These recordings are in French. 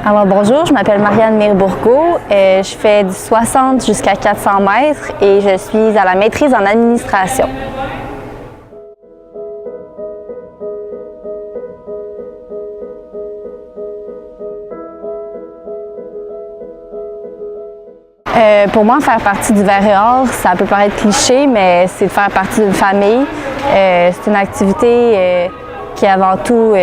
Alors bonjour, je m'appelle Marianne Mirbourgo. Je fais du 60 jusqu'à 400 mètres et je suis à la maîtrise en administration. Pour moi, faire partie du Vert et Or, ça peut paraître cliché, mais c'est de faire partie d'une famille. C'est une activité qui est avant tout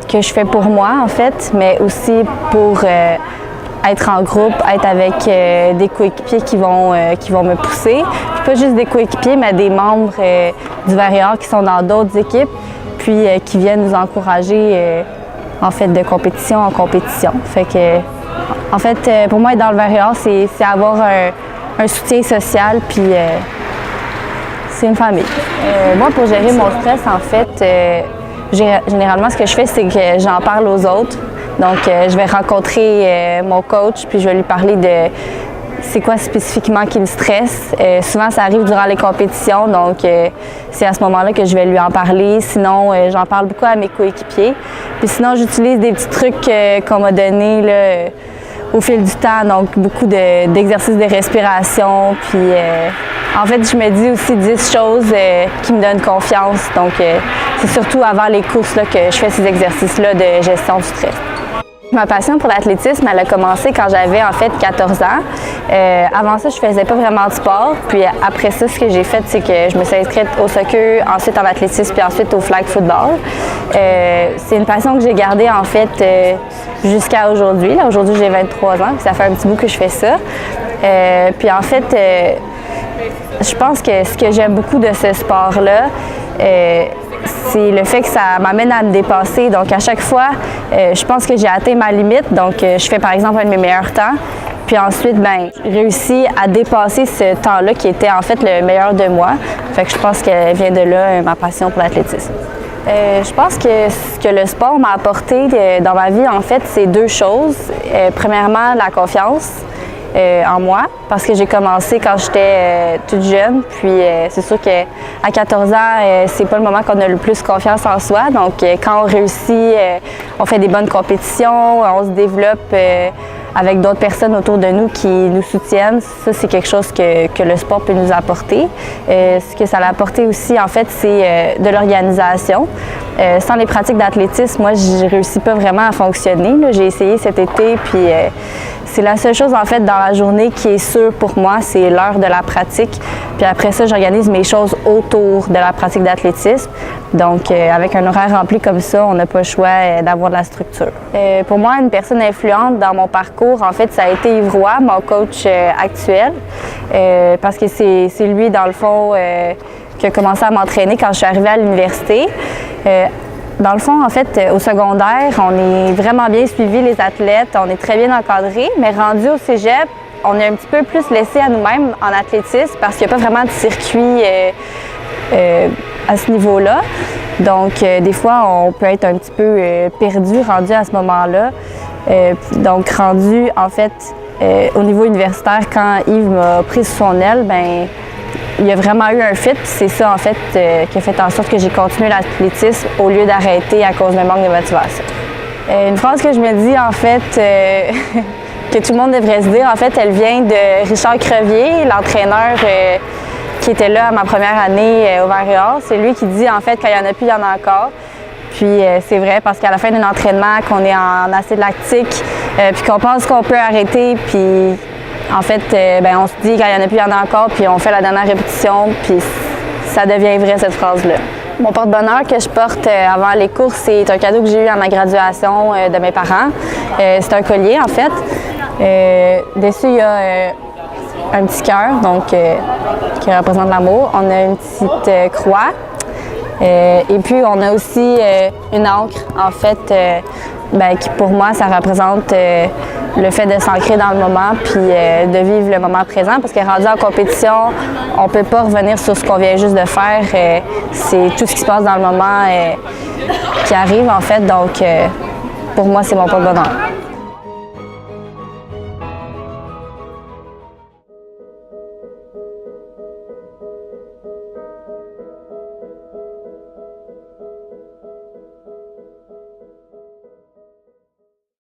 que je fais pour moi, en fait, mais aussi pour être en groupe, être avec des coéquipiers qui vont me pousser. Puis pas juste des coéquipiers, mais des membres du Vert et Or qui sont dans d'autres équipes, puis qui viennent nous encourager en fait de compétition en compétition. Fait que, en fait, pour moi, être dans le Vert et Or, c'est avoir un soutien social, puis c'est une famille. Moi, pour gérer mon stress, en fait, généralement, ce que je fais, c'est que j'en parle aux autres. Donc, je vais rencontrer mon coach, puis je vais lui parler de c'est quoi spécifiquement qui me stresse. Souvent, ça arrive durant les compétitions, donc c'est à ce moment-là que je vais lui en parler. Sinon, j'en parle beaucoup à mes coéquipiers. Puis sinon, j'utilise des petits trucs qu'on m'a donnés là, au fil du temps, donc beaucoup d'exercices de respiration. Puis en fait, je me dis aussi 10 choses qui me donnent confiance. Donc, c'est surtout avant les courses là, que je fais ces exercices-là de gestion du stress. Ma passion pour l'athlétisme, elle a commencé quand j'avais en fait 14 ans. Avant ça, je faisais pas vraiment de sport. Puis après ça, ce que j'ai fait, c'est que je me suis inscrite au soccer, ensuite en athlétisme, puis ensuite au flag football. C'est une passion que j'ai gardée en fait jusqu'à aujourd'hui. Aujourd'hui, j'ai 23 ans, puis ça fait un petit bout que je fais ça. Puis en fait, je pense que ce que j'aime beaucoup de ce sport-là, c'est le fait que ça m'amène à me dépasser. Donc, à chaque fois, je pense que j'ai atteint ma limite. Donc, je fais par exemple un de mes meilleurs temps. Puis ensuite, je réussis à dépasser ce temps-là qui était en fait le meilleur de moi. Fait que je pense qu'elle vient de là, ma passion pour l'athlétisme. Je pense que ce que le sport m'a apporté dans ma vie, en fait, c'est deux choses. Premièrement, la confiance en moi, parce que j'ai commencé quand j'étais toute jeune, puis c'est sûr qu'à 14 ans, c'est pas le moment qu'on a le plus confiance en soi, donc quand on réussit, on fait des bonnes compétitions, on se développe avec d'autres personnes autour de nous qui nous soutiennent. Ça, c'est quelque chose que le sport peut nous apporter. Ce que ça l'a apporté aussi, en fait, c'est de l'organisation. Sans les pratiques d'athlétisme, moi, je réussis pas vraiment à fonctionner. J'ai essayé cet été, puis c'est la seule chose, en fait, dans la journée qui est sûre pour moi, c'est l'heure de la pratique. Puis après ça, j'organise mes choses autour de la pratique d'athlétisme. Donc, avec un horaire rempli comme ça, on n'a pas le choix d'avoir de la structure. Pour moi, une personne influente dans mon parcours, en fait, ça a été Yves Roy, mon coach actuel, parce que c'est lui, dans le fond, qui a commencé à m'entraîner quand je suis arrivée à l'université. Dans le fond, en fait, au secondaire, on est vraiment bien suivi, les athlètes, on est très bien encadrés, mais rendu au cégep, on est un petit peu plus laissé à nous-mêmes en athlétisme parce qu'il n'y a pas vraiment de circuit à ce niveau-là. Donc, des fois, on peut être un petit peu perdu, rendu à ce moment-là. Donc, rendu, en fait, au niveau universitaire, quand Yves m'a pris sous son aile, il y a vraiment eu un fit. C'est ça, en fait, qui a fait en sorte que j'ai continué l'athlétisme au lieu d'arrêter à cause d'un manque de motivation. Une phrase que je me dis, en fait, que tout le monde devrait se dire, en fait, elle vient de Richard Crevier, l'entraîneur qui était là à ma première année au Vert et Or. C'est lui qui dit, en fait, quand il n'y en a plus, il y en a encore. Puis c'est vrai, parce qu'à la fin d'un entraînement, qu'on est en acide lactique, puis qu'on pense qu'on peut arrêter, puis en fait, on se dit quand il n'y en a plus, il y en a encore, puis on fait la dernière répétition, puis ça devient vrai, cette phrase-là. Mon porte-bonheur que je porte avant les courses, c'est un cadeau que j'ai eu à ma graduation de mes parents. C'est un collier, en fait. Dessus, il y a un petit cœur, donc qui représente l'amour. On a une petite croix. Et puis, on a aussi une encre, en fait, qui pour moi, ça représente le fait de s'ancrer dans le moment puis de vivre le moment présent. Parce que rendu en compétition, on ne peut pas revenir sur ce qu'on vient juste de faire. C'est tout ce qui se passe dans le moment qui arrive, en fait. Donc, pour moi, c'est mon porte-bonheur.